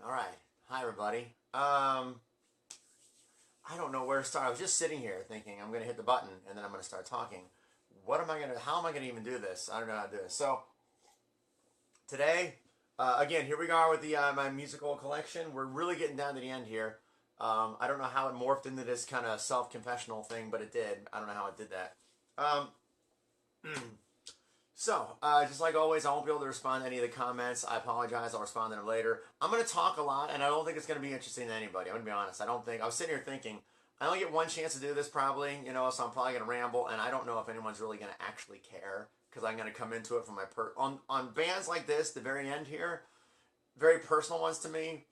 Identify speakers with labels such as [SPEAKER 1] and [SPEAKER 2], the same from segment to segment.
[SPEAKER 1] All right. Hi, everybody. I don't know where to start. I was just sitting here thinking I'm going to hit the button and then I'm going to start talking. What am I going to, how am I going to even do this? I don't know how to do this. So, today, again, here we are with the my musical collection. We're really getting down to the end here. I don't know how it morphed into this kind of self-confessional thing, but it did. I don't know how it did that. Um, just like always, I won't be able to respond to any of the comments. I apologize. I'll respond to them later. I'm going to talk a lot, and I don't think it's going to be interesting to anybody. I'm going to be honest. I was sitting here thinking, I only get one chance to do this probably, so I'm probably going to ramble, and I don't know if anyone's really going to actually care because I'm going to come into it from on bands like this, the very end here, very personal ones to me.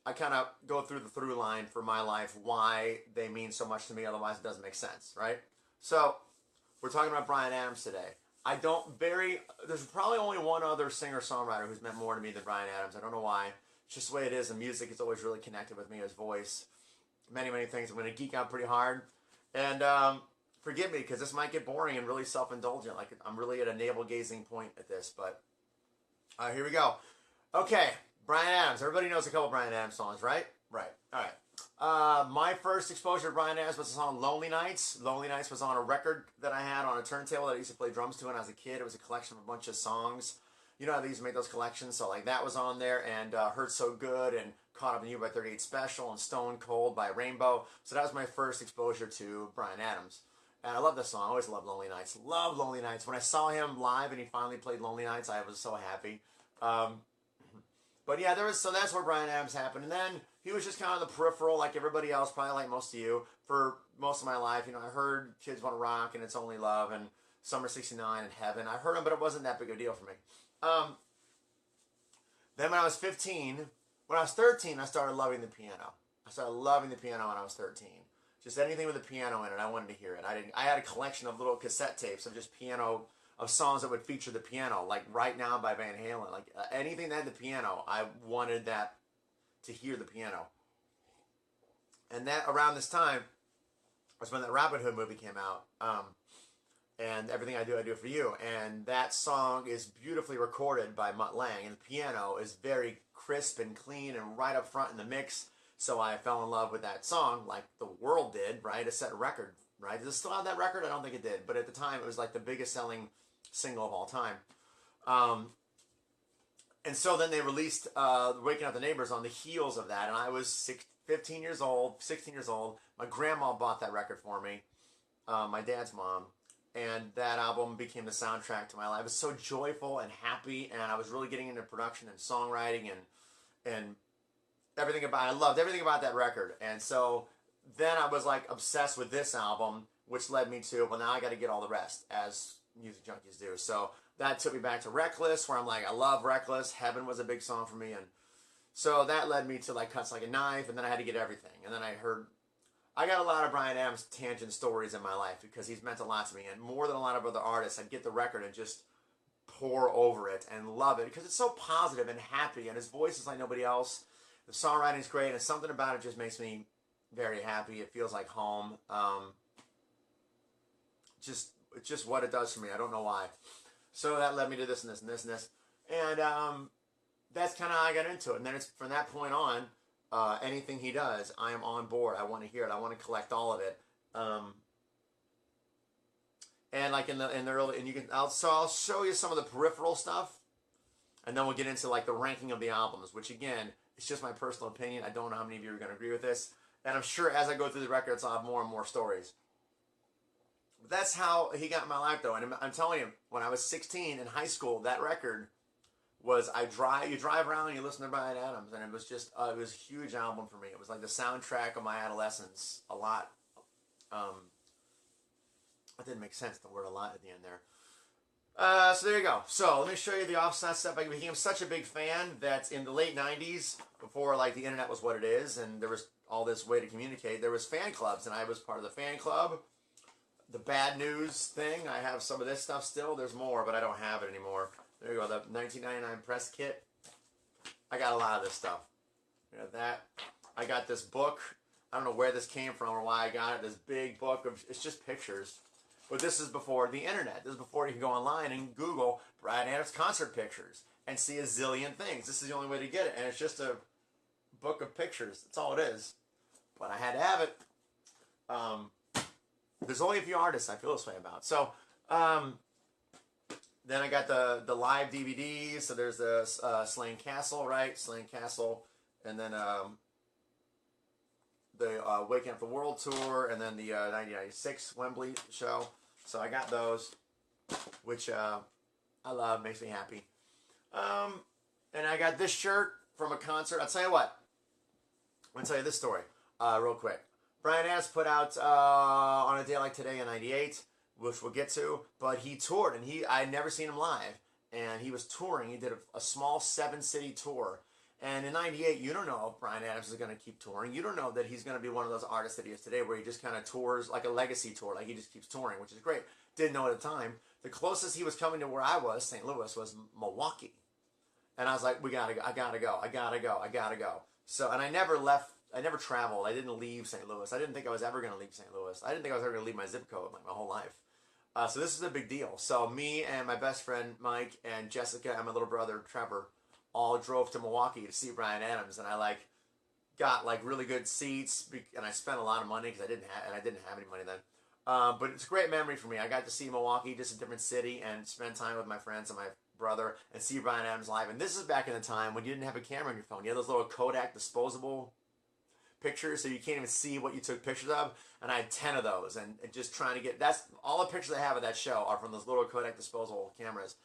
[SPEAKER 1] I kind of go through the through line for my life, why they mean so much to me. Otherwise, it doesn't make sense, right? So, we're talking about Bryan Adams today. There's probably only one other singer-songwriter who's meant more to me than Bryan Adams. I don't know why. It's just the way it is. The music is always really connected with me, his voice. Many, many things. I'm going to geek out pretty hard. And forgive me, because this might get boring and really self-indulgent. Like, I'm really at a navel-gazing point at this, but here we go. Okay, Bryan Adams. Everybody knows a couple Bryan Adams songs, right? Right. All right. My first exposure to Bryan Adams was the song Lonely Nights. Lonely Nights was on a record that I had on a turntable that I used to play drums to when I was a kid. It was a collection of a bunch of songs. You know how they used to make those collections? So, like, that was on there, and Hurt So Good, and Caught Up in You by 38 Special, and Stone Cold by Rainbow. So that was my first exposure to Bryan Adams. And I love this song. I always loved Lonely Nights. Love Lonely Nights. When I saw him live and he finally played Lonely Nights, I was so happy. But yeah, so that's where Bryan Adams happened. And then he was just kind of the peripheral, like everybody else, probably like most of you, for most of my life. I heard Kids Want to Rock and It's Only Love and Summer 69 and Heaven. I heard them, but it wasn't that big of a deal for me. Then when I was 13, I started loving the piano. I started loving the piano when I was 13. Just anything with a piano in it, I wanted to hear it. I had a collection of little cassette tapes of just piano, of songs that would feature the piano, like Right Now by Van Halen. Like anything that had the piano, I wanted that to hear the piano. And that around this time was when that Robin Hood movie came out. And Everything I Do for You. And that song is beautifully recorded by Mutt Lange. And the piano is very crisp and clean and right up front in the mix. So I fell in love with that song like the world did, right? It set a record, right? Does it still have that record? I don't think it did. But at the time, it was like the biggest selling single of all time. And so then they released Waking Up the Neighbors on the heels of that. And I was 16 years old. My grandma bought that record for me, my dad's mom. And that album became the soundtrack to my life. It was so joyful and happy. And I was really getting into production and songwriting and I loved everything about that record. And so then I was like obsessed with this album, which led me to, well, now I got to get all the rest, as music junkies do. So that took me back to Reckless, where I'm like, I love Reckless. Heaven was a big song for me. And so that led me to like Cuts Like a Knife. And then I had to get everything. And then I got a lot of Bryan Adams tangent stories in my life because he's meant a lot to me. And more than a lot of other artists, I'd get the record and just pour over it and love it because it's so positive and happy. And his voice is like nobody else. The songwriting is great, and something about it just makes me very happy. It feels like home. It's just what it does for me. I don't know why. So that led me to this and this and this and this. And that's kind of how I got into it. And then it's from that point on, anything he does, I am on board. I want to hear it. I want to collect all of it. And like in the early, and I'll show you some of the peripheral stuff, and then we'll get into like the ranking of the albums, which again, it's just my personal opinion. I don't know how many of you are going to agree with this. And I'm sure as I go through the records, I'll have more and more stories. But that's how he got in my life, though. And I'm telling you, when I was 16 in high school, that record was, you drive around and you listen to Bryan Adams. And it was just, it was a huge album for me. It was like the soundtrack of my adolescence. A lot. That didn't make sense, the word a lot at the end there. So there you go. So let me show you the offset stuff. I became such a big fan that in the late 90s, before like the internet was what it is, and there was all this way to communicate, there was fan clubs, and I was part of the fan club. The Bad News thing, I have some of this stuff still. There's more, but I don't have it anymore. There you go, the 1999 press kit. I got a lot of this stuff. You know that. I got this book. I don't know where this came from or why I got it. This big book of, it's just pictures. But this is before the internet. This is before you can go online and Google Bryan Adams concert pictures and see a zillion things. This is the only way to get it. And it's just book of pictures. That's all it is. But I had to have it. There's only a few artists I feel this way about. So, then I got the live DVDs. So there's the Slane Castle, right? Slane Castle. And then the Waking Up the World Tour. And then the 1996 Wembley show. So I got those, which I love. Makes me happy. And I got this shirt from a concert. I'll tell you what. I'm going to tell you this story real quick. Bryan Adams put out On a Day Like Today in 98, which we'll get to, but he toured, and I'd never seen him live, and he was touring. He did a small 7-city tour, and in 98, you don't know if Bryan Adams is going to keep touring. You don't know that he's going to be one of those artists that he is today, where he just kind of tours like a legacy tour, like he just keeps touring, which is great. Didn't know at the time. The closest he was coming to where I was, St. Louis, was Milwaukee, and I was like, I gotta go. So, and I never traveled. I didn't leave St. Louis. I didn't think I was ever going to leave St. Louis. I didn't think I was ever going to leave my zip code my whole life. So this is a big deal. So me and my best friend Mike and Jessica and my little brother Trevor all drove to Milwaukee to see Bryan Adams, and I got really good seats, and I spent a lot of money because I didn't have any money then. But it's a great memory for me. I got to see Milwaukee, just a different city, and spend time with my friends and my brother and see Bryan Adams live. And this is back in the time when you didn't have a camera on your phone. You had those little Kodak disposable pictures, so you can't even see what you took pictures of, and I had 10 of those, and just trying to get, that's all the pictures I have of that show are from those little Kodak disposable cameras.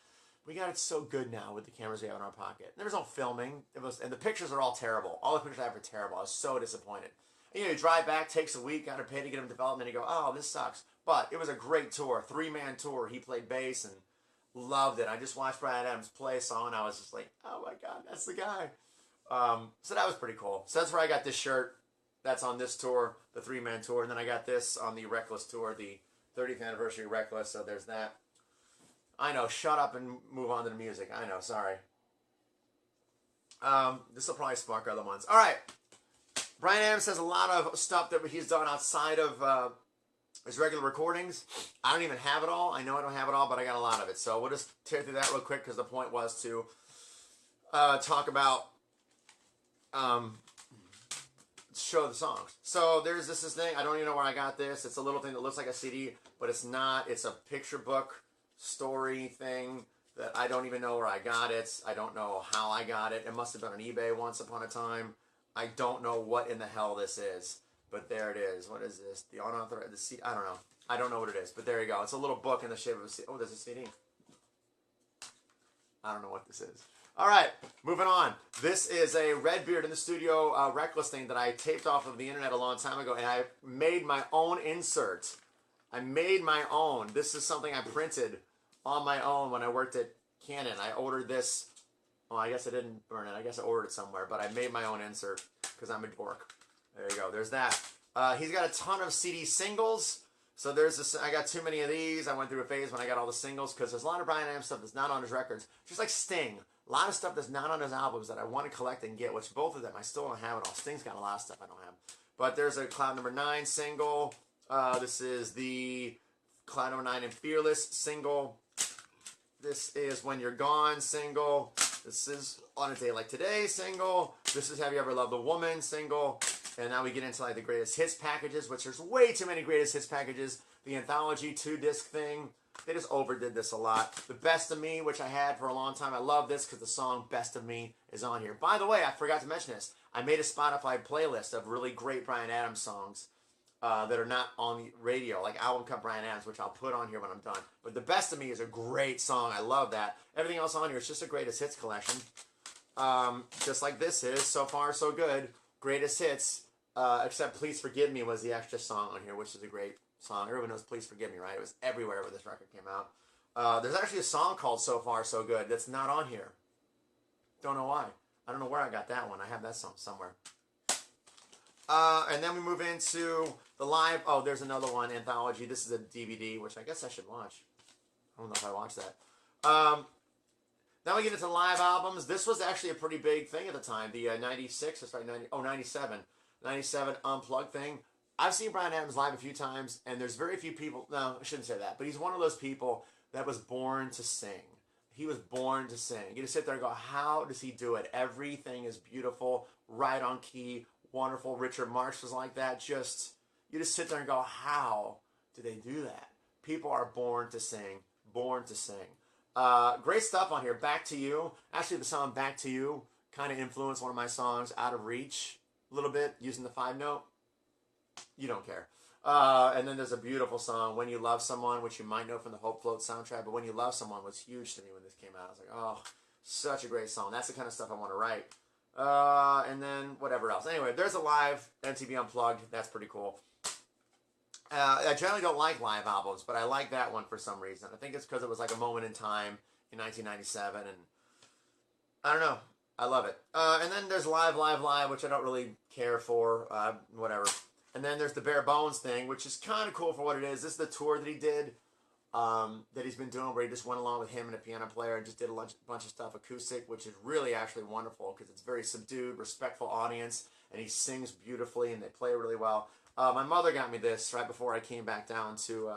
[SPEAKER 1] We got it so good now with the cameras we have in our pocket. There was no filming, and the pictures are all terrible. All the pictures I have are terrible. I was so disappointed. And, you drive back, takes a week, got to pay to get them developed, and you go, oh, this sucks. But it was a great tour, 3-man tour. He played bass and loved it. I just watched Bryan Adams play a song, and I was just like, oh my God, that's the guy. So that was pretty cool. So that's where I got this shirt. That's on this tour, the 3-man tour. And then I got this on the Reckless tour, the 30th anniversary Reckless. So there's that. I know, shut up and move on to the music. I know, sorry. This will probably spark other ones. All right. Bryan Adams has a lot of stuff that he's done outside of his regular recordings. I don't even have it all. I know I don't have it all, but I got a lot of it. So we'll just tear through that real quick because the point was to talk about... show the songs. So there's this thing. I don't even know where I got this. It's a little thing that looks like a CD, but it's not. It's a picture book story thing that I don't even know where I got it. I don't know how I got it. It must have been on eBay once upon a time. I don't know what in the hell this is, but there it is. What is this? The unauthorized, the CD. I don't know. I don't know what it is, but there you go. It's a little book in the shape of a CD. Oh, there's a CD. I don't know what this is. All right, moving on. This is a Redbeard in the Studio Reckless thing that I taped off of the internet a long time ago, and I made my own insert. I made my own. This is something I printed on my own when I worked at Canon. I ordered this. Oh, I guess I didn't burn it. I guess I ordered it somewhere, but I made my own insert because I'm a dork. There you go. There's that. He's got a ton of CD singles. So there's this. I got too many of these. I went through a phase when I got all the singles because there's a lot of Bryan Adams stuff that's not on his records. Just like Sting. A lot of stuff that's not on his albums that I want to collect and get, which both of them I still don't have it all. Sting's got a lot of stuff I don't have. But there's a Cloud Number 9 single. This is the Cloud Number 9 and Fearless single. This is When You're Gone single. This is On a Day Like Today single. This is Have You Ever Loved a Woman single. And now we get into like the greatest hits packages, which there's way too many greatest hits packages. The anthology 2-disc thing. They just overdid this a lot. The Best of Me, which I had for a long time. I love this because the song Best of Me is on here. By the way, I forgot to mention this. I made a Spotify playlist of really great Bryan Adams songs that are not on the radio, like Album Cut Bryan Adams, which I'll put on here when I'm done. But The Best of Me is a great song. I love that. Everything else on here is just a greatest hits collection. Just like this is. So far, so good. Greatest hits. Except Please Forgive Me was the extra song on here, which is a great song. Everyone knows Please Forgive Me, right? It was everywhere when this record came out. There's actually a song called So Far So Good that's not on here. Don't know why. I don't know where I got that one. I have that song somewhere. And then we move into the live. Oh, there's another one, Anthology. This is a DVD, which I guess I should watch. I don't know if I watched that. Then we get into live albums. This was actually a pretty big thing at the time. The 96, or sorry, 97. 97 Unplugged thing. I've seen Bryan Adams live a few times, and there's very few people, no, I shouldn't say that, but he's one of those people that was born to sing. he was born to sing. You just sit there and go, how does he do it? Everything is beautiful, right on key, wonderful. Richard Marx was like that. You just sit there and go, how do they do that? People are born to sing, born to sing. Great stuff on here. Back to You. Actually, the song Back to You kind of influenced one of my songs, Out of Reach, a little bit, using the 5-note. You don't care. And then there's a beautiful song, When You Love Someone, which you might know from the Hope Float soundtrack, but When You Love Someone was huge to me when this came out. I was like, oh, such a great song. That's the kind of stuff I want to write. And then whatever else. Anyway, there's a live MTV Unplugged. That's pretty cool. I generally don't like live albums, but I like that one for some reason. I think it's because it was like a moment in time in 1997, and I don't know. I love it. And then there's Live, which I don't really care for. Whatever. And then there's the Bare Bones thing, which is kind of cool for what it is. This is the tour that he did, that he's been doing, where he just went along with him and a piano player and just did a bunch of stuff acoustic, which is really actually wonderful because it's very subdued, respectful audience, and he sings beautifully and they play really well. My mother got me this right before I came back down to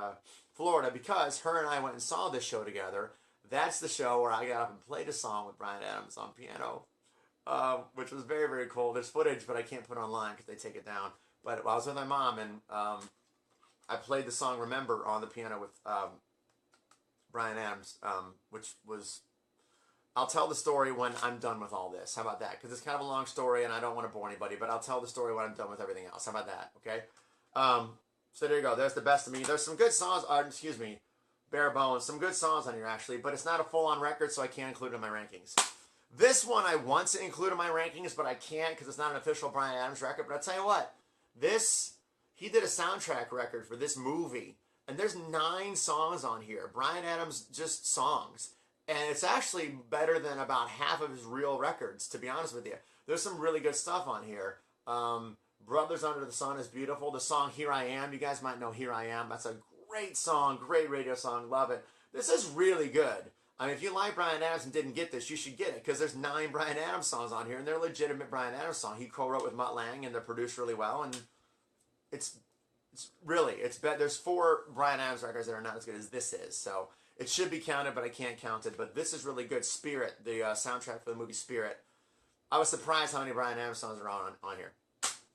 [SPEAKER 1] Florida because her and I went and saw this show together. That's the show where I got up and played a song with Bryan Adams on piano, which was very, very cool. There's footage, but I can't put it online because they take it down. But I was with my mom, and I played the song Remember on the piano with Bryan Adams, which was... I'll tell the story when I'm done with all this. How about that? Because it's kind of a long story, and I don't want to bore anybody, but I'll tell the story when I'm done with everything else. How about that? Okay? So there you go. There's The Best of Me. There's some good songs. Bare Bones. Some good songs on here, actually, but it's not a full-on record, so I can't include it in my rankings. This one I want to include in my rankings, but I can't because it's not an official Bryan Adams record. But I'll tell you what. He did a soundtrack record for this movie, and there's 9 songs on here. Bryan Adams, just songs. And it's actually better than about half of his real records, to be honest with you. There's some really good stuff on here. Brothers Under the Sun is beautiful. The song Here I Am, you guys might know Here I Am. That's a great song, great radio song, love it. This is really good. I mean, if you like Bryan Adams and didn't get this, you should get it, because there's 9 Bryan Adams songs on here, and they're legitimate Bryan Adams songs. He co-wrote with Mutt Lange, and they're produced really well, and it's there's 4 Bryan Adams records that are not as good as this is, so... It should be counted, but I can't count it. But this is really good. Spirit, the soundtrack for the movie Spirit. I was surprised how many Bryan Adams songs are on here.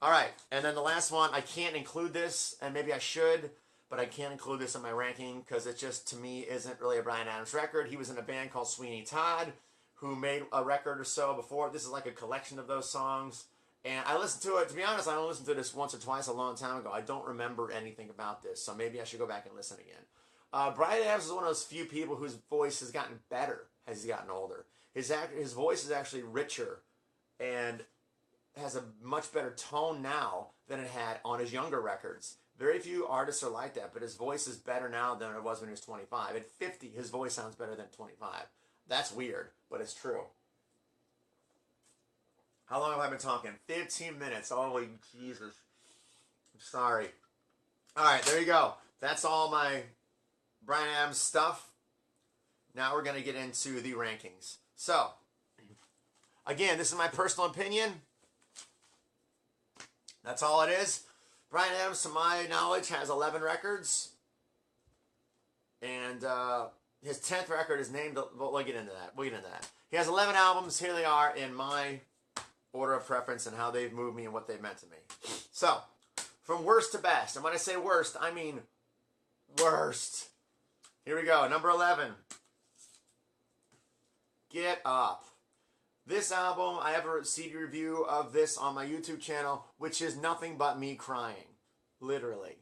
[SPEAKER 1] All right, and then the last one, I can't include this, and maybe I should, but I can't include this in my ranking because it just, to me, isn't really a Bryan Adams record. He was in a band called Sweeney Todd, who made a record or so before. This is like a collection of those songs. And I listened to it. To be honest, I only listened to this once or twice a long time ago. I don't remember anything about this, so maybe I should go back and listen again. Bryan Adams is one of those few people whose voice has gotten better as he's gotten older. His voice is actually richer and has a much better tone now than it had on his younger records. Very few artists are like that, but his voice is better now than it was when he was 25. At 50, his voice sounds better than 25. That's weird, but it's true. How long have I been talking? 15 minutes. Holy Jesus. I'm sorry. All right, there you go. That's all my Bryan Adams stuff. Now we're going to get into the rankings. So, again, this is my personal opinion. That's all it is. Bryan Adams, to my knowledge, has 11 records. And his 10th record is named... We'll get into that. He has 11 albums. Here they are in my order of preference and how they've moved me and what they've meant to me. So, from worst to best. And when I say worst, I mean worst. Here we go. Number 11. Get Up. This album, I have a CD review of this on my YouTube channel, which is nothing but me crying. Literally.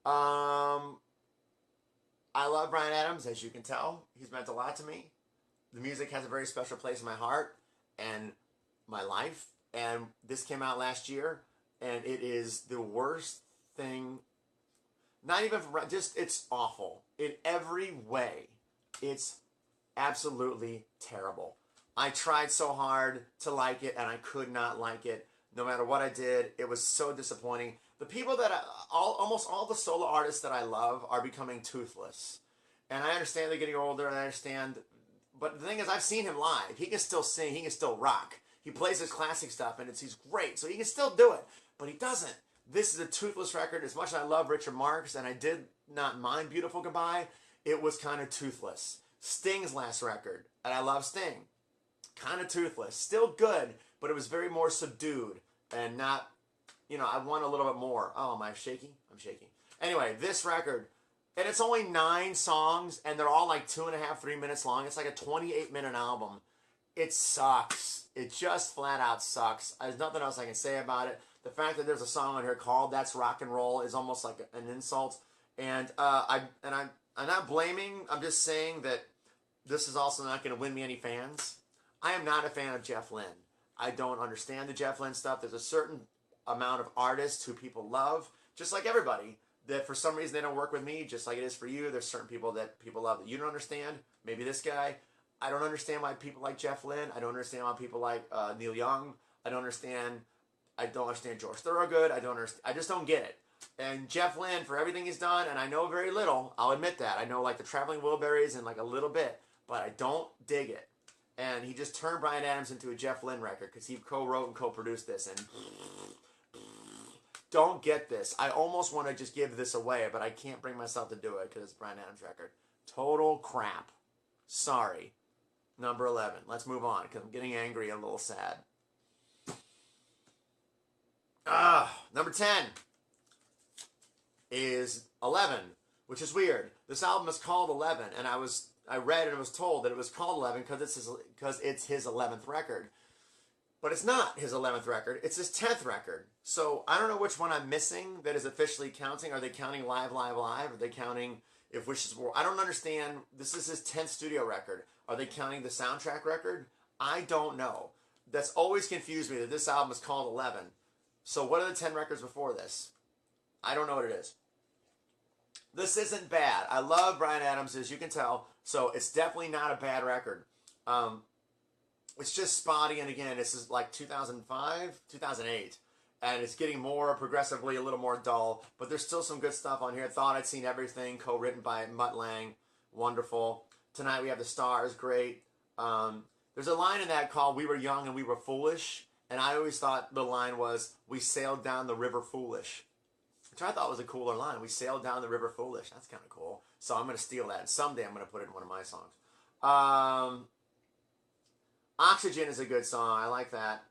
[SPEAKER 1] I love Bryan Adams, as you can tell. He's meant a lot to me. The music has a very special place in my heart and my life. And this came out last year, and it is the worst thing. Not even from, just, it's awful. In every way, it's absolutely terrible. I tried so hard to like it, and I could not like it. No matter what I did, it was so disappointing. The people that almost all the solo artists that I love are becoming toothless. And I understand they're getting older, and I understand, but the thing is, I've seen him live. He can still sing, he can still rock. He plays his classic stuff, and he's great, so he can still do it, but he doesn't. This is a toothless record. As much as I love Richard Marx, and I did not mind Beautiful Goodbye, it was kind of toothless. Sting's last record, and I love Sting. Kind of toothless, still good, but it was very more subdued and not, I want a little bit more. Oh, am I shaky? I'm shaky. Anyway, this record, and it's only 9 songs, and they're all like 2.5, 3 minutes long. It's like a 28-minute album. It sucks. It just flat out sucks. There's nothing else I can say about it. The fact that there's a song on here called "That's Rock and Roll" is almost like an insult. And I'm not blaming. I'm just saying that this is also not going to win me any fans. I am not a fan of Jeff Lynne. I don't understand the Jeff Lynne stuff. There's a certain amount of artists who people love, just like everybody, that for some reason they don't work with me, just like it is for you. There's certain people that people love that you don't understand. Maybe this guy. I don't understand why people like Jeff Lynne. I don't understand why people like Neil Young. I don't understand George Thorogood. I just don't get it. And Jeff Lynne, for everything he's done, and I know very little, I'll admit that. I know like the Traveling Wilburys and like a little bit, but I don't dig it. And he just turned Bryan Adams into a Jeff Lynne record because he co-wrote and co-produced this. And don't get this. I almost want to just give this away, but I can't bring myself to do it because it's Bryan Adams' record. Total crap. Sorry. Number 11. Let's move on because I'm getting angry and a little sad. Number 10 is 11, which is weird. This album is called 11, and I read and was told that it was called 11 because it's his 11th record. But it's not his 11th record. It's his 10th record. So I don't know which one I'm missing that is officially counting. Are they counting Live, Live, Live? Are they counting If Wishes Were... I don't understand. This is his 10th studio record. Are they counting the soundtrack record? I don't know. That's always confused me that this album is called 11. So what are the 10 records before this? I don't know what it is. This isn't bad. I love Bryan Adams, as you can tell. So it's definitely not a bad record. It's just spotty, and again, this is like 2005, 2008. And it's getting more progressively a little more dull. But there's still some good stuff on here. Thought I'd Seen Everything, co-written by Mutt Lange. Wonderful. Tonight We Have the Stars, great. There's a line in that called "We Were Young and We Were Foolish," and I always thought the line was "We sailed down the river foolish," which I thought was a cooler line. We sailed down the river foolish. That's kind of cool. So I'm going to steal that, and someday I'm going to put it in one of my songs. Oxygen is a good song. I like that.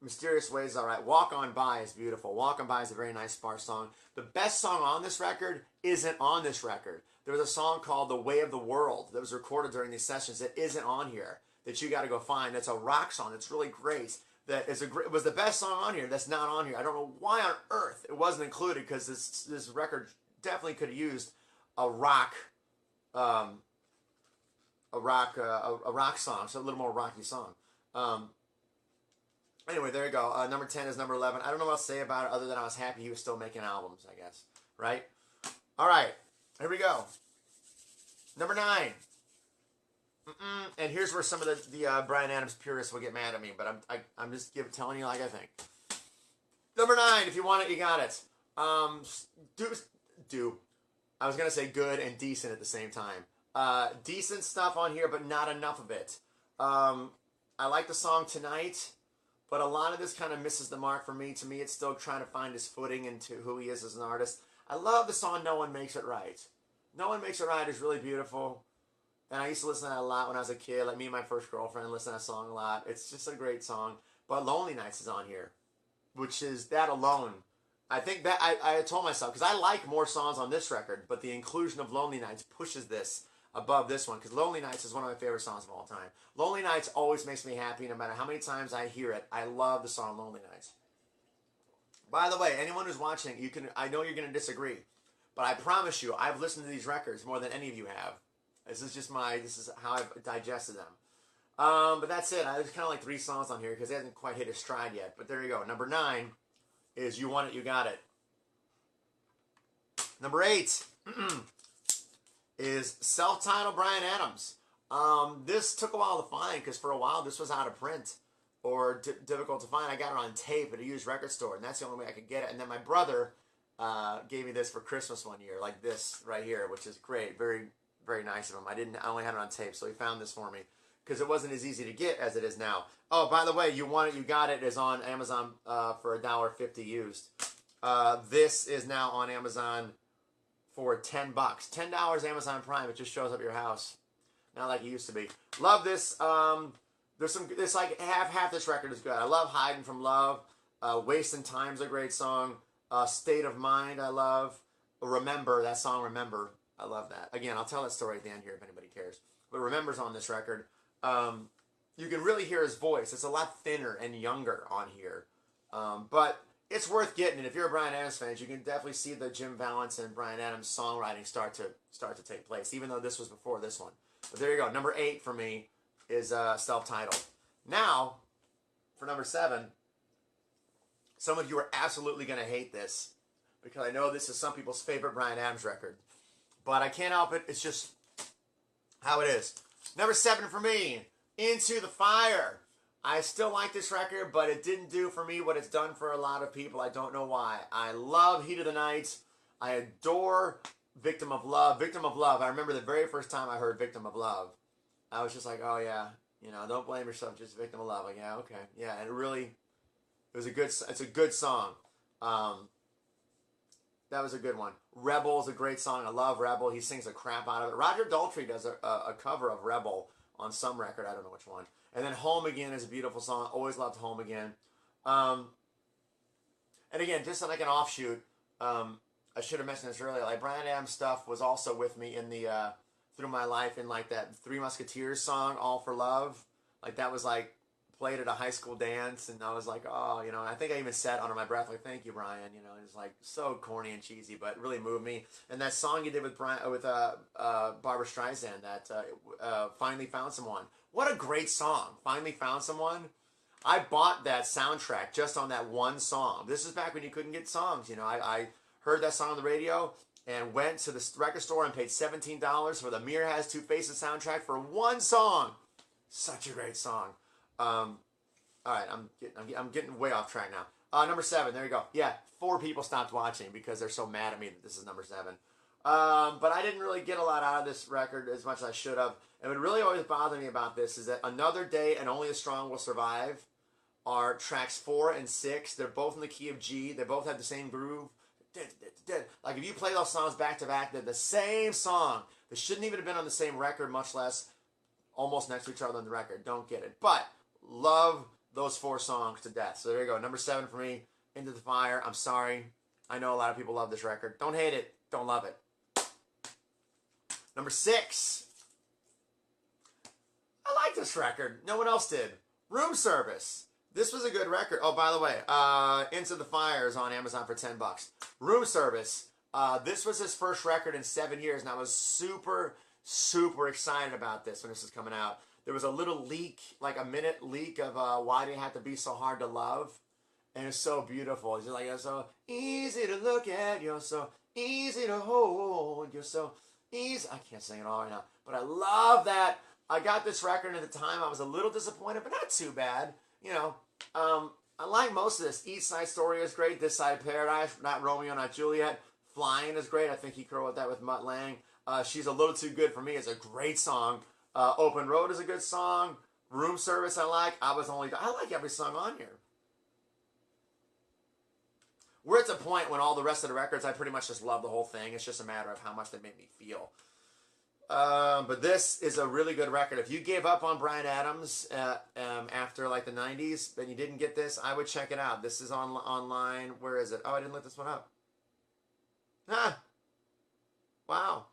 [SPEAKER 1] Mysterious Ways is all right. Walk On By is beautiful. Walk On By is a very nice sparse song. The best song on this record isn't on this record. There was a song called "The Way of the World" that was recorded during these sessions that isn't on here, that you got to go find. That's a rock song. It's really great. It was the best song on here. That's not on here. I don't know why on earth it wasn't included, because this record definitely could have used a rock song, so a little more rocky song. Anyway, there you go. Number 10 is number 11. I don't know what else to say about it other than I was happy he was still making albums, I guess. Right? All right. Here we go. Number 9. And here's where some of the Bryan Adams purists will get mad at me, but I'm just telling you like I think. Number 9. If you want it, you got it. Do. I was gonna say good and decent at the same time. Decent stuff on here, but not enough of it. I like the song Tonight, but a lot of this kind of misses the mark for me. To me, it's still trying to find his footing into who he is as an artist. I love the song No One Makes It Right. No One Makes It Right is really beautiful. And I used to listen to that a lot when I was a kid. Like me and my first girlfriend listened to that song a lot. It's just a great song. But Lonely Nights is on here, which is that alone. I think that I told myself, because I like more songs on this record, but the inclusion of Lonely Nights pushes this above this one, because Lonely Nights is one of my favorite songs of all time. Lonely Nights always makes me happy no matter how many times I hear it. I love the song Lonely Nights. By the way, anyone who's watching, I know you're going to disagree, but I promise you, I've listened to these records more than any of you have. This is how I've digested them. But that's it. There's kind of like 3 songs on here because it hasn't quite hit his stride yet. But there you go. Number 9 is You Want It, You Got It. Number 8 is self-titled Bryan Adams. This took a while to find because for a while this was out of print or difficult to find. I got it on tape at a used record store, and that's the only way I could get it. And then my brother gave me this for Christmas one year, like this right here, which is great. Very, very nice of him. I only had it on tape, so he found this for me because it wasn't as easy to get as it is now. Oh, by the way, You Want It, You Got It is on Amazon for $1.50 used. This is now on Amazon for $10. $10 Amazon Prime. It just shows up at your house. Not like it used to be. Love this. There's some. It's like half this record is good. I love Hiding from Love. Wasting Time's a great song. State of Mind I love. Remember, that song Remember. I love that. Again, I'll tell that story at the end here if anybody cares. But Remember's on this record. You can really hear his voice. It's a lot thinner and younger on here. But it's worth getting. And if you're a Bryan Adams fan, you can definitely see the Jim Vallance and Bryan Adams songwriting start to take place, even though this was before this one. But there you go. Number 8 for me is self-titled. Now, for number 7, some of you are absolutely going to hate this because I know this is some people's favorite Bryan Adams record. But I can't help it. It's just how it is. Number 7 for me, Into the Fire. I still like this record, but it didn't do for me what it's done for a lot of people. I don't know why. I love Heat of the Night. I adore Victim of Love. Victim of Love. I remember the very first time I heard Victim of Love. I was just like, oh yeah, you know, don't blame yourself, just Victim of Love. Like, yeah, okay. Yeah, and it's a good song. That was a good one. Rebel is a great song. I love Rebel. He sings the crap out of it. Roger Daltrey does a cover of Rebel on some record. I don't know which one. And then Home Again is a beautiful song. Always loved Home Again. And again, just like an offshoot, I should have mentioned this earlier. Like Bryan Adams stuff was also with me in the through my life in like that Three Musketeers song, All for Love. Like that was like played at a high school dance, and I was like, oh, you know. And I think I even said under my breath, like, "Thank you, Bryan." You know, it's like so corny and cheesy, but it really moved me. And that song you did with Barbra Streisand, that "Finally Found Someone." What a great song! Finally Found Someone. I bought that soundtrack just on that one song. This is back when you couldn't get songs. You know, I heard that song on the radio and went to the record store and paid $17 for the Mirror Has Two Faces soundtrack for one song. Such a great song. All right, I'm getting way off track now. Number 7, there you go. Yeah, 4 people stopped watching because they're so mad at me that this is number 7. But I didn't really get a lot out of this record as much as I should have. And what really always bothered me about this is that Another Day and Only the Strong Will Survive are tracks 4 and 6. They're both in the key of G. They both have the same groove. Like if you play those songs back to back, they're the same song. They shouldn't even have been on the same record, much less almost next to each other on the record. Don't get it. But love those 4 songs to death. So there you go. Number 7 for me, Into the Fire. I'm sorry. I know a lot of people love this record. Don't hate it. Don't love it. Number 6. I like this record. No one else did. Room Service. This was a good record. Oh, by the way, Into the Fire is on Amazon for $10. Room Service. This was his first record in 7 years, and I was super, super excited about this when this was coming out. There was a little leak, like a minute leak of Why Do You Have to Be So Hard to Love? And it's so beautiful. It's just like, you're so easy to look at. You're so easy to hold. You're so easy. I can't sing it all right now. But I love that. I got this record at the time. I was a little disappointed, but not too bad. You know, I like most of this. East Side Story is great. This Side of Paradise, Not Romeo, Not Juliet. Flying is great. I think he co-wrote that with Mutt Lange. She's a Little Too Good for Me is a great song. Open Road is a good song. Room Service I like. I like every song on here. We're at the point when all the rest of the records, I pretty much just love the whole thing. It's just a matter of how much they make me feel. But this is a really good record. If you gave up on Bryan Adams after like the 90s, and you didn't get this, I would check it out. This is online. Where is it? Oh, I didn't look this one up. Wow.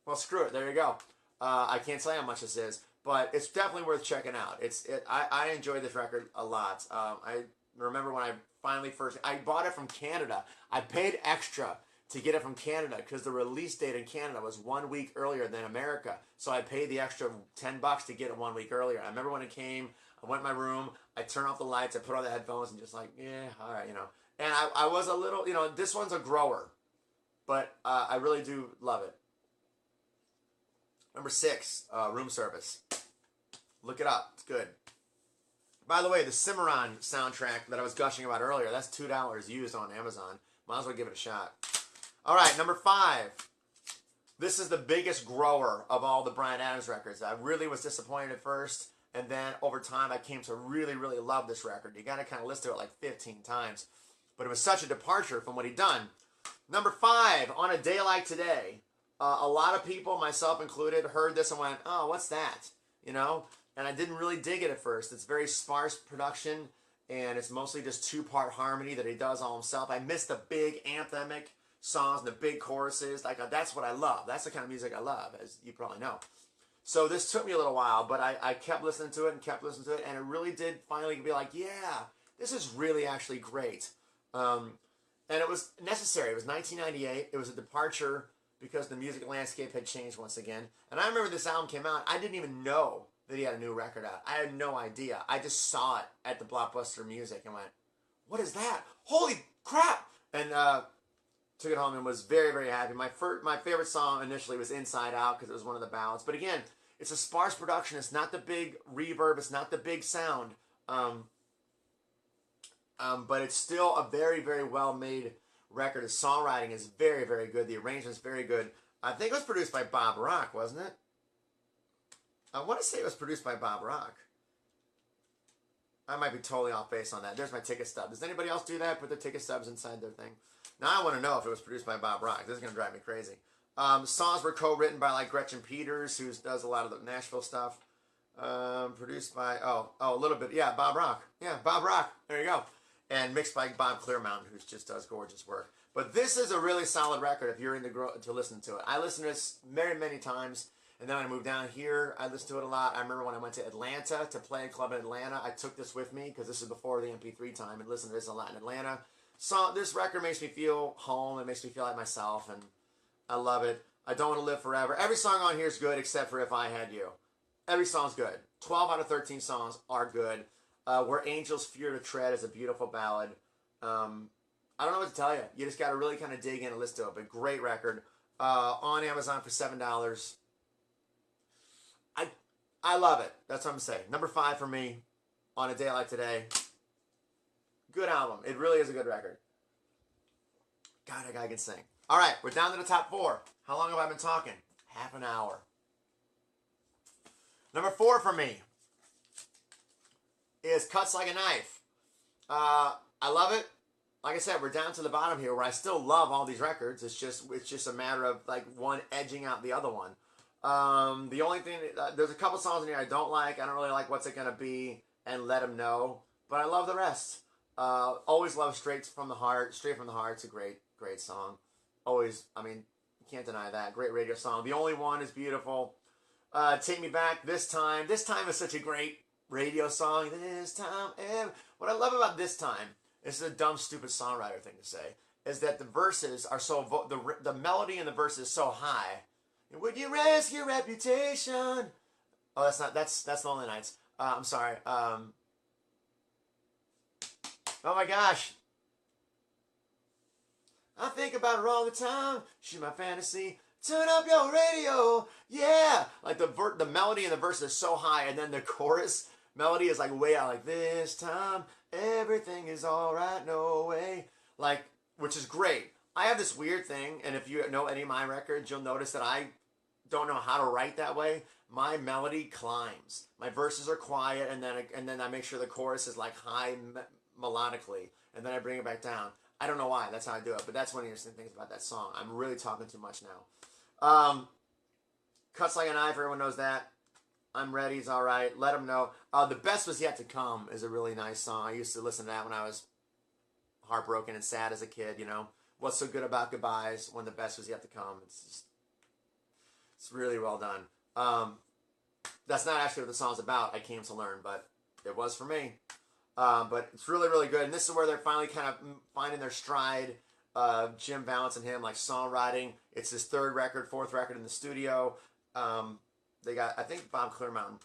[SPEAKER 1] Well, screw it. There you go. I can't say how much this is, but it's definitely worth checking out. I enjoyed this record a lot. I remember when I I bought it from Canada. I paid extra to get it from Canada because the release date in Canada was 1 week earlier than America. So I paid the extra $10 to get it 1 week earlier. I remember when it came, I went in my room, I turned off the lights, I put on the headphones and just like, yeah, all right, you know. And I was a little, you know, this one's a grower, but I really do love it. Number 6, Room Service. Look it up. It's good. By the way, the Cimarron soundtrack that I was gushing about earlier, that's $2 used on Amazon. Might as well give it a shot. All right, number 5. This is the biggest grower of all the Bryan Adams records. I really was disappointed at first, and then over time I came to really, really love this record. You got to kind of listen to it like 15 times. But it was such a departure from what he'd done. Number 5, On a Day Like Today. A lot of people, myself included, heard this and went, oh, what's that? You know? And I didn't really dig it at first. It's very sparse production, and it's mostly just 2-part harmony that he does all himself. I miss the big anthemic songs and the big choruses. Like, that's what I love. That's the kind of music I love, as you probably know. So this took me a little while, but I kept listening to it and kept listening to it, and it really did finally be like, yeah, this is really actually great. And it was necessary. It was 1998. It was a departure because the music landscape had changed once again. And I remember this album came out. I didn't even know that he had a new record out. I had no idea. I just saw it at the Blockbuster Music and went, what is that? Holy crap! And took it home and was very, very happy. My favorite song initially was Inside Out because it was one of the ballads. But again, it's a sparse production. It's not the big reverb. It's not the big sound. But it's still a very, very well-made record. The songwriting is very, very good. The arrangement is very good. I think it was produced by Bob Rock, wasn't it? I want to say it was produced by Bob Rock. I might be totally off base on that. There's my ticket stub. Does anybody else do that? Put their ticket stubs inside their thing? Now I want to know if it was produced by Bob Rock. This is going to drive me crazy. Songs were co-written by like Gretchen Peters, who does a lot of the Nashville stuff. Produced by, a little bit. Yeah, Bob Rock. Yeah, Bob Rock. There you go. And mixed by Bob Clearmountain, who just does gorgeous work. But this is a really solid record if you're into to listen to it. I listened to this many, many times. And then when I moved down here, I listened to it a lot. I remember when I went to Atlanta to play a club in Atlanta, I took this with me because this is before the MP3 time and listened to this a lot in Atlanta. So this record makes me feel home. It makes me feel like myself, and I love it. I Don't Want to Live Forever. Every song on here is good except for If I Had You. Every song's good. 12 out of 13 songs are good. Where Angels Fear to Tread is a beautiful ballad. I don't know what to tell you. You just got to really kind of dig in and listen to it. But great record. On Amazon for $7. I love it. That's what I'm saying. Number 5 for me, On a Day Like Today. Good album. It really is a good record. God, that guy can sing. All right, we're down to the top 4. How long have I been talking? Half an hour. Number 4 for me is Cuts Like a Knife. I love it. Like I said, we're down to the bottom here where I still love all these records. It's just a matter of like one edging out the other one. The only thing, there's a couple songs in here I don't like. I don't really like What's It Gonna Be and Let 'Em Know, but I love the rest. Always love Straight from the Heart. Straight from the Heart's a great, great song. Always, I mean, you can't deny that. Great radio song. The Only One is beautiful. Take Me Back, This Time. This Time is such a great radio song. This time, what I love about This Time, this is a dumb, stupid songwriter thing to say, is that the verses are so, the melody in the verse is so high. Would you risk your reputation? Oh, that's Lonely Nights. I'm sorry. Oh my gosh. I think about her all the time. She's my fantasy. Turn up your radio. Yeah. Like the melody in the verse is so high, and then the chorus melody is like way out, like this time everything is all right, no way. Like, which is great. I have this weird thing, and if you know any of my records, you'll notice that I don't know how to write that way. My melody climbs. My verses are quiet, and then I make sure the chorus is like high melodically, and then I bring it back down. I don't know why. That's how I do it, but that's one of the interesting things about that song. I'm really talking too much now. Cuts Like a Knife, everyone knows that. I'm Ready is all right. Let 'Em Know. The Best Was Yet to Come is a really nice song. I used to listen to that when I was heartbroken and sad as a kid, you know. What's so good about goodbyes when the best was yet to come? It's really well done. That's not actually what the song's about, I came to learn, but it was for me. But it's really, really good. And this is where they're finally kind of finding their stride. Jim Valance and him, like songwriting. It's his fourth record in the studio. They got, I think Bob Clearmountain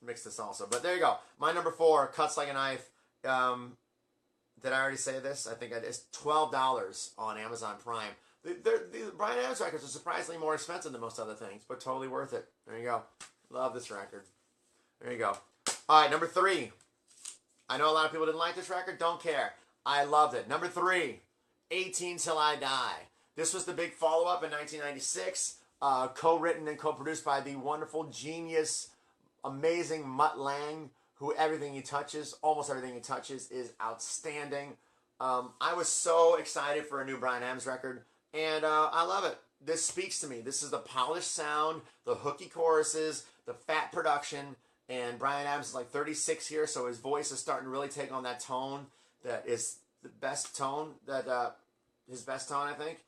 [SPEAKER 1] mixed this also. But there you go. My number 4, Cuts Like a Knife. Did I already say this? I think it's $12 on Amazon Prime. The Bryan Adams records are surprisingly more expensive than most other things, but totally worth it. There you go. Love this record. There you go. All right, number 3. I know a lot of people didn't like this record. Don't care. I loved it. Number 3, 18 Till I Die. This was the big follow-up in 1996, co-written and co-produced by the wonderful, genius, amazing Mutt Lange, who almost everything he touches is outstanding. I was so excited for a new Bryan Adams record, and I love it. This speaks to me. This is the polished sound, the hooky choruses, the fat production, and Bryan Adams is like 36 here, so his voice is starting to really take on that tone that is the best tone, his best tone, I think.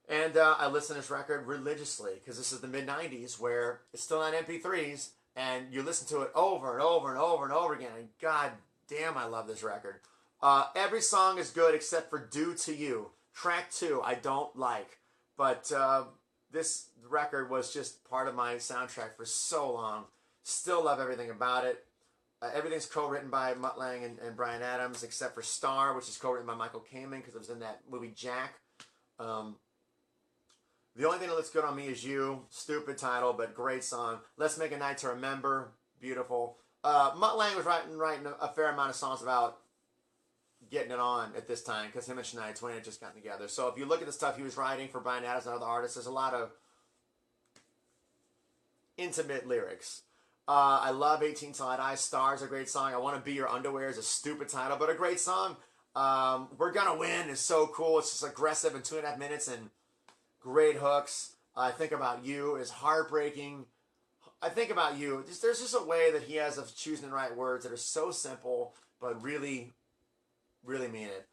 [SPEAKER 1] And I listen to this record religiously because this is the mid-90s where it's still on MP3s, and you listen to it over and over and over and over again, and god damn, I love this record. Every song is good except for Due to You. Track 2, I don't like. But this record was just part of my soundtrack for so long. Still love everything about it. Everything's co-written by Mutt Lange and Bryan Adams, except for Star, which is co-written by Michael Kamen, because it was in that movie Jack. The only thing that looks good on me is You. Stupid title, but great song. Let's Make a Night to Remember. Beautiful. Mutt Lange was writing a fair amount of songs about getting it on at this time, because him and Shania Twain had just gotten together. So if you look at the stuff he was writing for Bryan Adams and other artists, there's a lot of intimate lyrics. I love 18 Till I Die. Star's a great song. I Want to Be Your Underwear is a stupid title, but a great song. We're Gonna Win is so cool. It's just aggressive in 2.5 minutes and great hooks. I Think About You is heartbreaking. I Think About You. There's just a way that he has of choosing the right words that are so simple, but really, really mean it.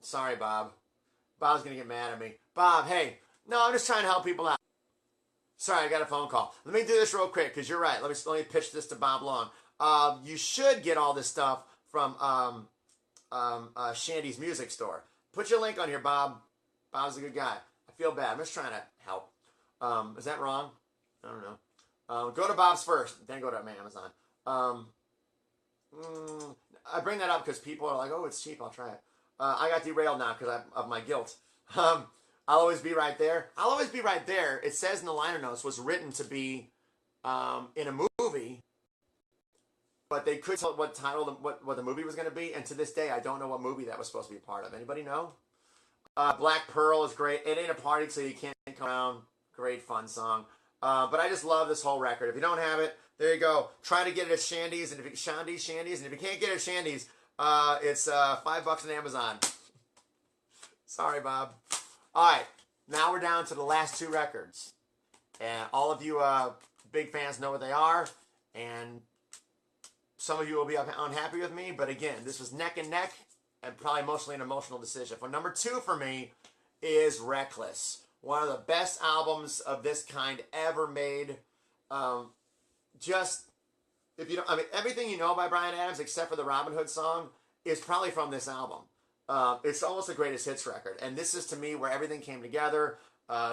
[SPEAKER 1] Sorry, Bob. Bob's going to get mad at me. Bob, hey. No, I'm just trying to help people out. Sorry, I got a phone call. Let me do this real quick, because you're right. Let me pitch this to Bob Long. You should get all this stuff from Shandy's Music Store. Put your link on here, Bob. Bob's a good guy. I feel bad. I'm just trying to help. Is that wrong? I don't know. Go to Bob's first, then go to my Amazon. I bring that up because people are like, oh, it's cheap, I'll try it. I got derailed now because of my guilt. I'll Always Be Right There. I'll Always Be Right There, it says in the liner notes, was written to be in a movie, but they couldn't tell what title, what the movie was going to be, and to this day, I don't know what movie that was supposed to be a part of. Anybody know? Black Pearl is great. It Ain't a Party So You Can't Come Around. Great, fun song. But I just love this whole record. If you don't have it, there you go. Try to get it at Shandy's, and if you can't get it at Shandy's, it's $5 on Amazon. Sorry, Bob. All right, now we're down to the last 2 records, and all of you big fans know what they are, and some of you will be unhappy with me, but again, this was neck and neck, and probably mostly an emotional decision. For number 2 for me is Reckless, one of the best albums of this kind ever made. Just, if you don't, I mean, everything you know by Bryan Adams except for the Robin Hood song is probably from this album. It's almost the greatest hits record, and this is to me where everything came together.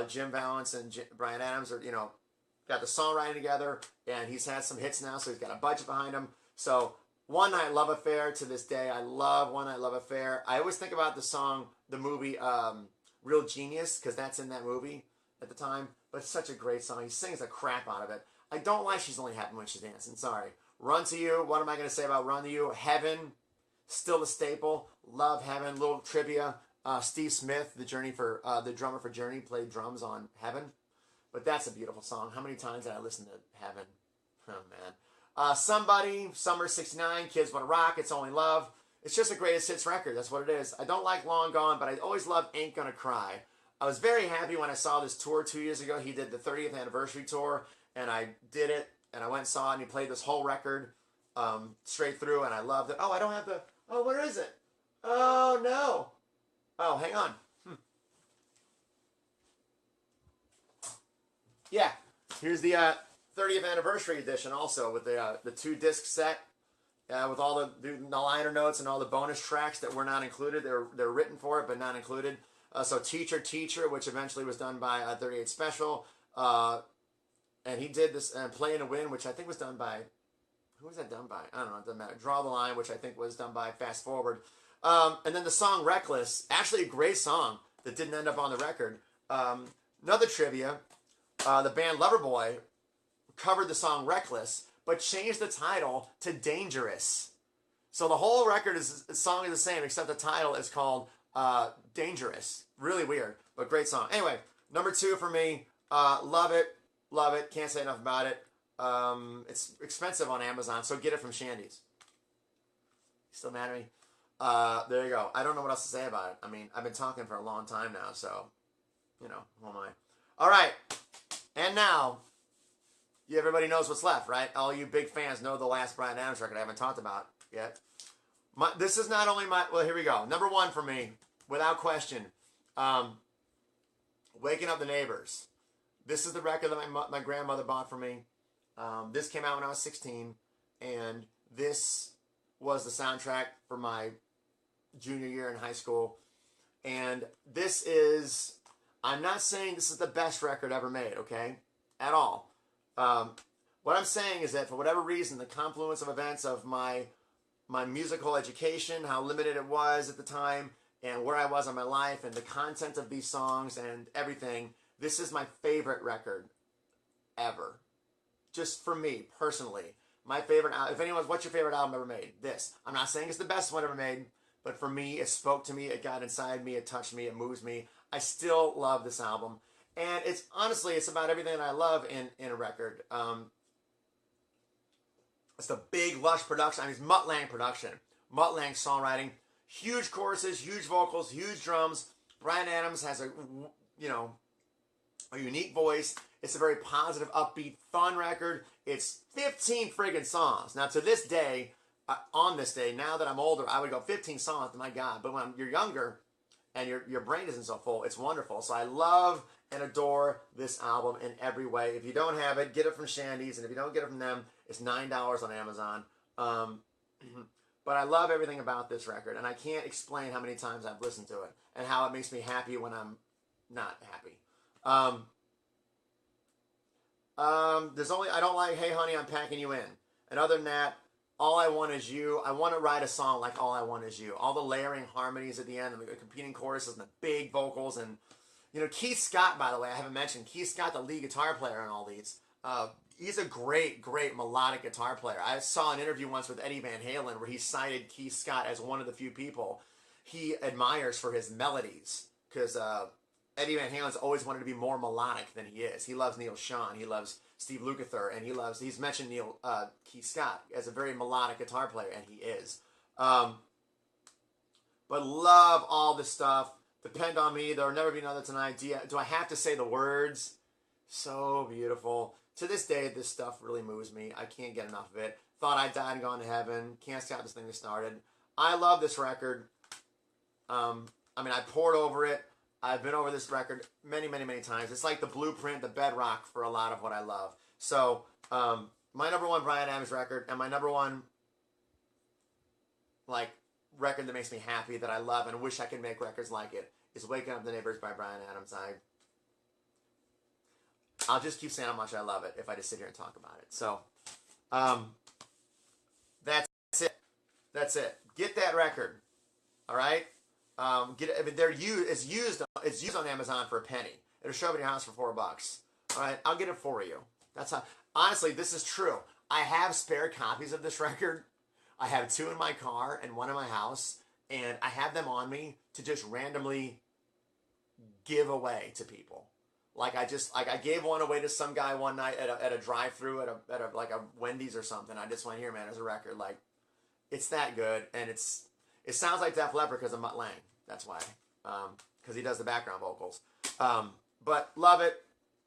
[SPEAKER 1] Jim Vallance and Bryan Adams are, got the songwriting together, and he's had some hits now, so he's got a budget behind him. So One Night Love Affair, to this day, I love One Night Love Affair. I always think about the movie Real Genius, because that's in that movie at the time, but it's such a great song. He sings the crap out of it. I don't like She's Only Happy When She's Dancing, sorry. Run to You, what am I going to say about Run to You? Heaven, still a staple. Love Heaven. Little trivia. Steve Smith, the drummer for Journey, played drums on Heaven. But that's a beautiful song. How many times did I listen to Heaven? Oh, man. Somebody, Summer 69, Kids Wanna Rock, It's Only Love. It's just a greatest hits record. That's what it is. I don't like Long Gone, but I always loved Ain't Gonna Cry. I was very happy when I saw this tour 2 years ago. He did the 30th anniversary tour, and I did it, and I went and saw it, and he played this whole record straight through, and I loved it. Oh, I don't have the... Oh, where is it? Oh, no. Oh, hang on. Yeah, here's the 30th anniversary edition also with the 2-disc set with all the liner notes and all the bonus tracks that were not included. They're written for it, but not included. So Teacher, Teacher, which eventually was done by 38 Special. And he did this, Play to Win, which I think was done by... Who was that done by? I don't know, it doesn't matter. Draw the Line, which I think was done by Fast Forward. And then the song Reckless, actually a great song that didn't end up on the record. Another trivia, the band Loverboy covered the song Reckless, but changed the title to Dangerous. So the whole song is the same, except the title is called Dangerous. Really weird, but great song. Anyway, number 2 for me, love it, can't say enough about it. It's expensive on Amazon, so get it from Shandy's. Still mad at me? There you go. I don't know what else to say about it. I mean, I've been talking for a long time now, so, you know, who am I? All right. And now, everybody knows what's left, right? All you big fans know the last Bryan Adams record I haven't talked about yet. This is not only my... Well, here we go. Number one for me, without question, Waking Up the Neighbors. This is the record that my grandmother bought for me. This came out when I was 16, and this was the soundtrack for my junior year in high school. And this is... I'm not saying this is the best record ever made, okay? At all. What I'm saying is that for whatever reason, the confluence of events of my musical education, how limited it was at the time, and where I was in my life, and the content of these songs and everything, this is my favorite record ever. Just for me, personally. My favorite album. If anyone's, what's your favorite album ever made? This. I'm not saying it's the best one ever made, but for me, it spoke to me, it got inside me, it touched me, it moves me. I still love this album. And it's honestly, it's about everything that I love in a record. It's the big, lush production. I mean, it's Mutt Lange production. Mutt Lange songwriting. Huge choruses, huge vocals, huge drums. Bryan Adams has a unique voice. It's a very positive, upbeat, fun record. It's 15 friggin' songs. Now, to this day, on this day, now that I'm older, I would go 15 songs, my God. But when you're younger and your brain isn't so full, it's wonderful. So I love and adore this album in every way. If you don't have it, get it from Shandy's. And if you don't get it from them, it's $9 on Amazon. But I love everything about this record. And I can't explain how many times I've listened to it. And how it makes me happy when I'm not happy. I don't like Hey Honey, I'm Packing You In. And other than that, All I Want Is You. I want to write a song like All I Want Is You. All the layering harmonies at the end and the competing choruses and the big vocals. And, you know, Keith Scott, by the way, I haven't mentioned. Keith Scott, the lead guitar player on all these. He's a great, great melodic guitar player. I saw an interview once with Eddie Van Halen where he cited Keith Scott as one of the few people he admires for his melodies. Because Eddie Van Halen's always wanted to be more melodic than he is. He loves Neil Schon. He loves Steve Lukather. And he's mentioned Keith Scott as a very melodic guitar player, and he is. But love all this stuff. Depend on Me. There'll Never Be Another Tonight. Do I have to say the words? So beautiful. To this day, this stuff really moves me. I can't get enough of it. Thought I Died and Gone to Heaven. Can't Stop This Thing That Started. I love this record. I mean, I poured over it. I've been over this record many, many, many times. It's like the blueprint, the bedrock for a lot of what I love. So, my number one Bryan Adams record, and my number one, record that makes me happy, that I love, and wish I could make records like it, is Waking Up the Neighbors by Bryan Adams. I'll just keep saying how much I love it if I just sit here and talk about it. So, that's it. That's it. Get that record. All right? Get it. I mean, it's used on Amazon for a penny. It'll show up at your house for $4. All right? I'll get it for you. That's how. Honestly, this is true. I have spare copies of this record. I have 2 in my car and 1 in my house, and I have them on me to just randomly give away to people. I gave one away to some guy one night at a drive-through at a Wendy's or something. I just went, here, man, there's a record. It's that good, and it sounds like Def Leppard because of Mutt Lange. That's why, because he does the background vocals. But love it.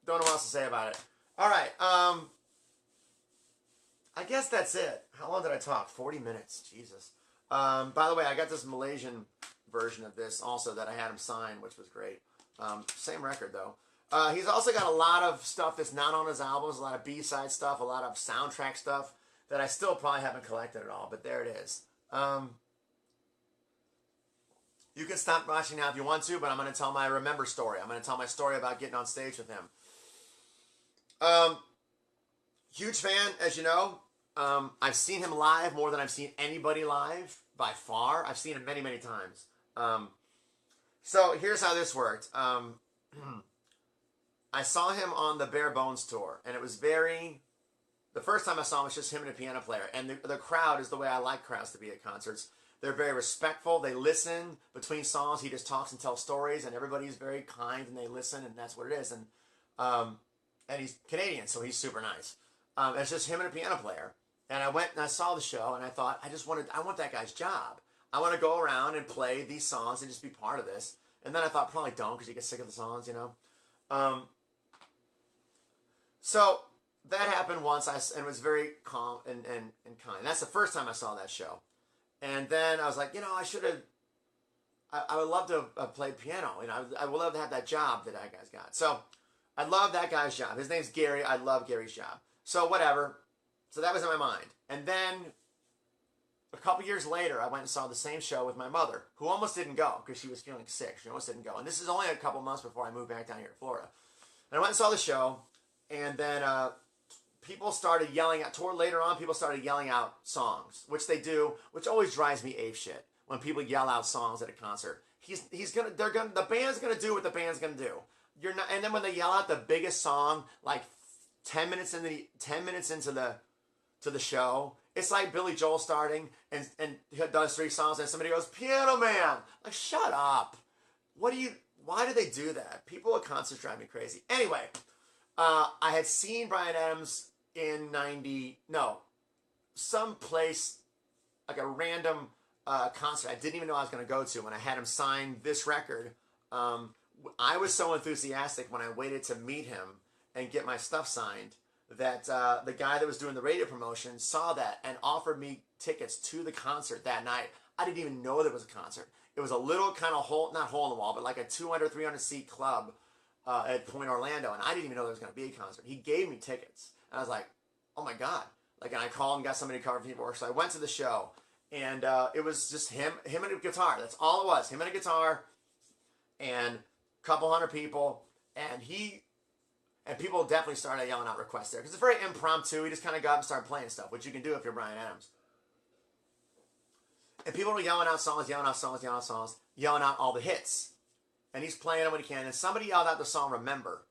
[SPEAKER 1] Don't know what else to say about it. All right. I guess that's it. How long did I talk? 40 minutes. Jesus. By the way, I got this Malaysian version of this also that I had him sign, which was great. Same record, though. He's also got a lot of stuff that's not on his albums, a lot of B-side stuff, a lot of soundtrack stuff that I still probably haven't collected at all, but there it is. You can stop watching now if you want to, but I'm going to tell my Remember story. I'm going to tell my story about getting on stage with him. Huge fan, as you know. I've seen him live more than I've seen anybody live, by far. I've seen him many, many times. So here's how this worked. I saw him on the Bare Bones tour, and it was the first time I saw him was just him and a piano player, and the crowd is the way I like crowds to be at concerts. They're very respectful. They listen between songs. He just talks and tells stories, and everybody's very kind, and they listen, and that's what it is. And he's Canadian, so he's super nice. It's just him and a piano player. And I went and I saw the show, and I thought, I want that guy's job. I want to go around and play these songs and just be part of this. And then I thought, probably don't, because you get sick of the songs, you know. So that happened once, and it was very calm and kind. That's the first time I saw that show. And then I was like, I should have. I would love to have played piano. I would love to have that job that guy's got. So I love that guy's job. His name's Gary. I love Gary's job. So whatever. So that was in my mind. And then a couple years later, I went and saw the same show with my mother, who almost didn't go because she was feeling sick. She almost didn't go. And this is only a couple months before I moved back down here to Florida. And I went and saw the show, and then people started yelling out. Later on, people started yelling out songs, which they do, which always drives me apeshit when people yell out songs at a concert. The band's gonna do what the band's gonna do. You're not, and then when they yell out the biggest song, like 10 minutes into the show, it's like Billy Joel starting and he does 3 songs and somebody goes, "Piano Man!" Like, shut up. Why do they do that? People at concerts drive me crazy. Anyway, I had seen Bryan Adams in some place, like a random concert I didn't even know I was going to go to when I had him sign this record. I was so enthusiastic when I waited to meet him and get my stuff signed that the guy that was doing the radio promotion saw that and offered me tickets to the concert that night. I didn't even know there was a concert. It was a little kind of not hole in the wall, but like a 200, 300 seat club at Point Orlando, and I didn't even know there was going to be a concert. He gave me tickets, and I was like, oh my God. And I called and got somebody to cover for me for work. So I went to the show, and it was just him and a guitar. That's all it was. Him and a guitar, and a couple hundred people, and people definitely started yelling out requests there, because it's very impromptu. He just kind of got up and started playing stuff, which you can do if you're Bryan Adams. And people were yelling out songs, yelling out all the hits. And he's playing them when he can. And somebody yelled out the song "Remember,"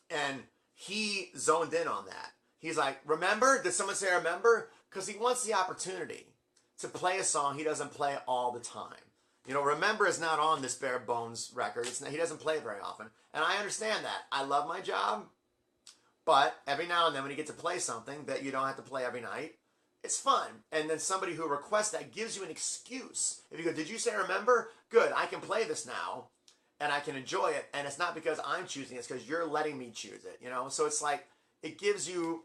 [SPEAKER 1] and he zoned in on that. He's like, "Remember? Did someone say remember?" Because he wants the opportunity to play a song he doesn't play all the time. "Remember" is not on this Bare Bones record. He doesn't play it very often. And I understand that. I love my job. But every now and then when you get to play something that you don't have to play every night, it's fun. And then somebody who requests that gives you an excuse. If you go, "Did you say remember?" Good, I can play this now. And I can enjoy it. And it's not because I'm choosing it. It's because you're letting me choose it. So it's like, it gives you...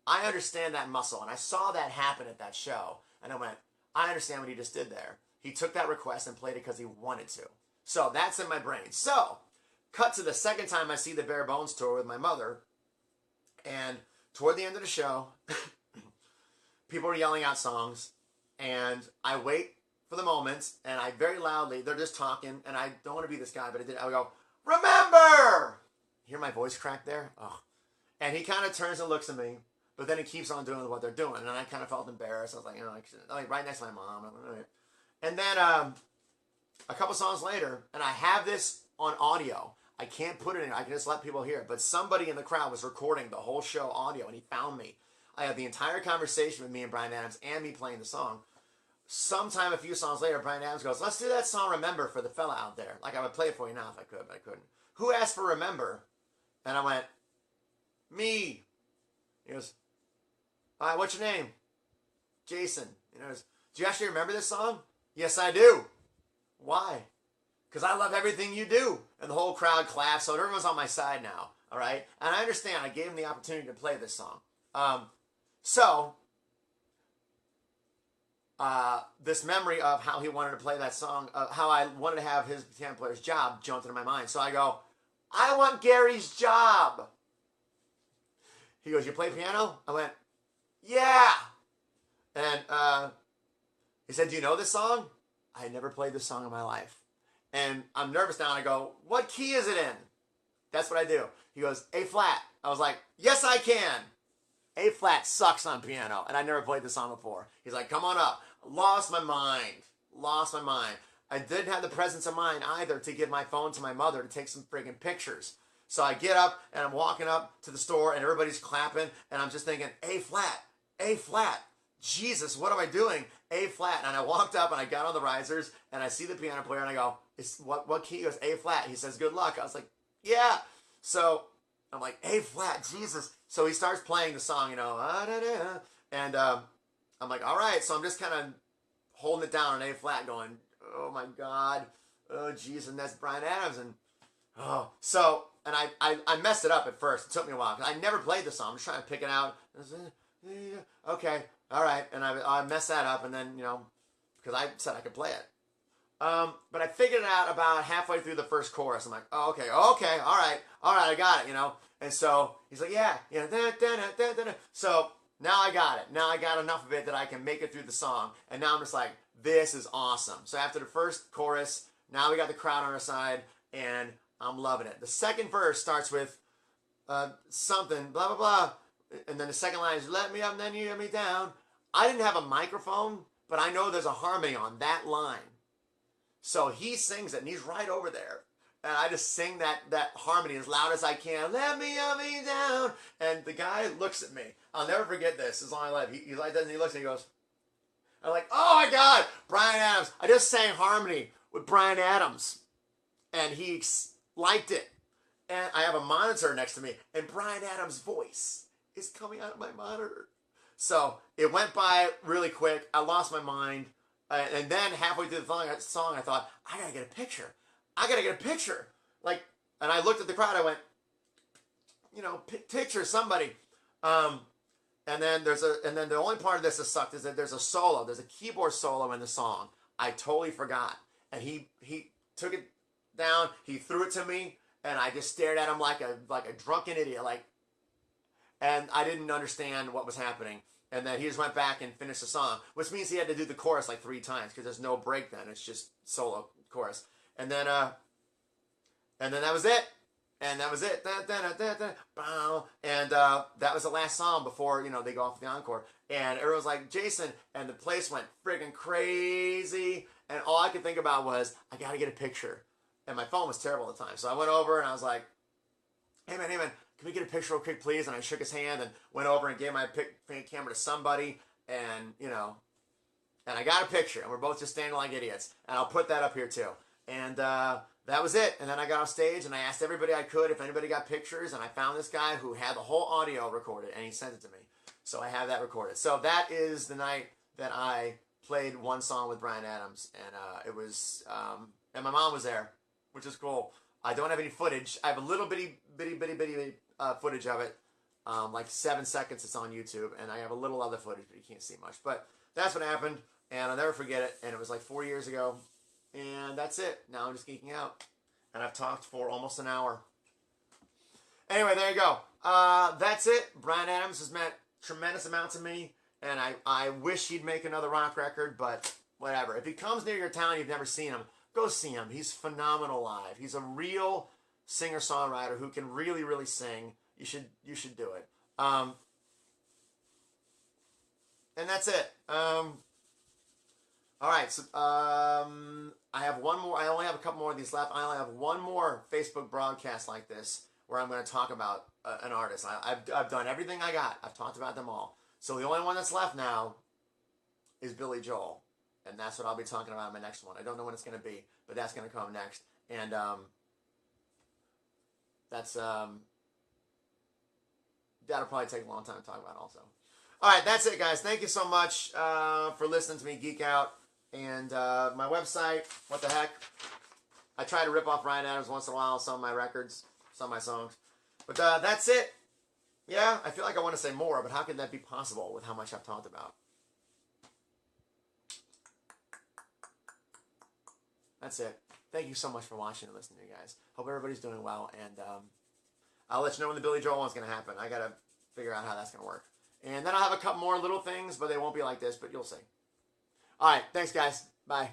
[SPEAKER 1] I understand that muscle. And I saw that happen at that show. And I went, I understand what he just did there. He took that request and played it because he wanted to. So that's in my brain. So, cut to the second time I see the Bare Bones tour with my mother. And toward the end of the show, people are yelling out songs. And I wait for the moment, and I very loudly, they're just talking, and I don't want to be this guy, but I would go, "Remember!" Hear my voice crack there? Oh. And he kind of turns and looks at me, but then he keeps on doing what they're doing, and I kind of felt embarrassed. I was like, right next to my mom. And then a couple songs later, and I have this on audio. I can't put it in. I can just let people hear it. But somebody in the crowd was recording the whole show audio, and he found me. I had the entire conversation with me and Bryan Adams and me playing the song. Sometime a few songs later, Bryan Adams goes, "Let's do that song "Remember" for the fella out there." Like, I would play it for you now if I could, but I couldn't. "Who asked for "Remember"? And I went, "Me." He goes, "All right, what's your name?" "Jason." He goes, "Do you actually remember this song?" "Yes, I do." "Why?" "Because I love everything you do." And the whole crowd claps, so everyone's on my side now, all right? And I understand. I gave him the opportunity to play this song. This memory of how he wanted to play that song, how I wanted to have his piano player's job jumped into my mind. So I go, "I want Gary's job." He goes, "You play piano?" I went, "Yeah." And he said, "Do you know this song?" I had never played this song in my life. And I'm nervous now, and I go, "What key is it in?" That's what I do. He goes, "A flat." I was like, "Yes, I can." A flat sucks on piano, and I never played this song before. He's like, "Come on up." Lost my mind. I didn't have the presence of mind either to give my phone to my mother to take some friggin' pictures. So I get up, and I'm walking up to the store, and everybody's clapping, and I'm just thinking, A flat. Jesus, what am I doing? A flat. And I walked up, and I got on the risers, and I see the piano player, and I go, what key? He goes, A flat. He says, "Good luck." I was like, "Yeah." So I'm like, A flat, Jesus. So he starts playing the song, and I'm like, all right. So I'm just kind of holding it down on A flat, going, oh my God, oh geez, and that's Bryan Adams, and and I messed it up at first. It took me a while because I never played the song. I'm just trying to pick it out. Okay, all right, and I messed that up, and then because I said I could play it. But I figured it out about halfway through the first chorus. I'm like, oh, okay, all right, I got it, And so he's like, yeah, So now I got it. Now I got enough of it that I can make it through the song. And now I'm just like, this is awesome. So after the first chorus, now we got the crowd on our side, and I'm loving it. The second verse starts with something, blah, blah, blah. And then the second line is, let me up, and then you let me down. I didn't have a microphone, but I know there's a harmony on that line. So he sings it, and he's right over there. And I just sing that harmony as loud as I can. Let me up, me down. And the guy looks at me. I'll never forget this as long as I live. He looks at me and he goes, I'm like, oh my God, Bryan Adams. I just sang harmony with Bryan Adams. And he liked it. And I have a monitor next to me. And Bryan Adams' voice is coming out of my monitor. So it went by really quick. I lost my mind. And then halfway through the song, I thought, I gotta get a picture. And I looked at the crowd. I went, picture somebody. And then the only part of this that sucked is that there's a solo. There's a keyboard solo in the song. I totally forgot. And he took it down. He threw it to me, and I just stared at him like a drunken idiot. And I didn't understand what was happening. And then he just went back and finished the song, which means he had to do the chorus like 3 times because there's no break then. It's just solo chorus. And then that was it. And that was it. And that was the last song before, they go off the encore. And everyone was like, Jason, and the place went friggin' crazy. And all I could think about was, I got to get a picture. And my phone was terrible at the time. So I went over and I was like, hey man, can we get a picture real quick, please? And I shook his hand and went over and gave my camera to somebody. And, and I got a picture. And we're both just standing like idiots. And I'll put that up here too. And that was it. And then I got off stage and I asked everybody I could if anybody got pictures. And I found this guy who had the whole audio recorded. And he sent it to me. So I have that recorded. So that is the night that I played one song with Bryan Adams. And it was, and my mom was there, which is cool. I don't have any footage. I have a little bitty footage of it. Like 7 seconds. It's on YouTube. And I have a little other footage, but you can't see much. But that's what happened. And I'll never forget it. And it was like 4 years ago. And that's it. Now I'm just geeking out. And I've talked for almost an hour. Anyway, there you go. That's it. Bryan Adams has meant tremendous amount to me. And I wish he'd make another rock record, but whatever. If he comes near your town and you've never seen him, go see him. He's phenomenal live. He's a real singer-songwriter who can really, really sing. You should do it. And that's it. All right, so I have one more. I only have a couple more of these left. I only have one more Facebook broadcast like this where I'm going to talk about an artist. I've done everything I got. I've talked about them all. So the only one that's left now is Billy Joel, and that's what I'll be talking about in my next one. I don't know when it's going to be, but that's going to come next. And that'll probably take a long time to talk about also. All right, that's it, guys. Thank you so much for listening to me geek out. And my website, what the heck? I try to rip off Bryan Adams once in a while on some of my records, some of my songs. But that's it. Yeah, I feel like I want to say more, but how can that be possible with how much I've talked about? That's it. Thank you so much for watching and listening, you guys. Hope everybody's doing well, and I'll let you know when the Billy Joel one's going to happen. I got to figure out how that's going to work. And then I'll have a couple more little things, but they won't be like this, but you'll see. All right, thanks, guys. Bye.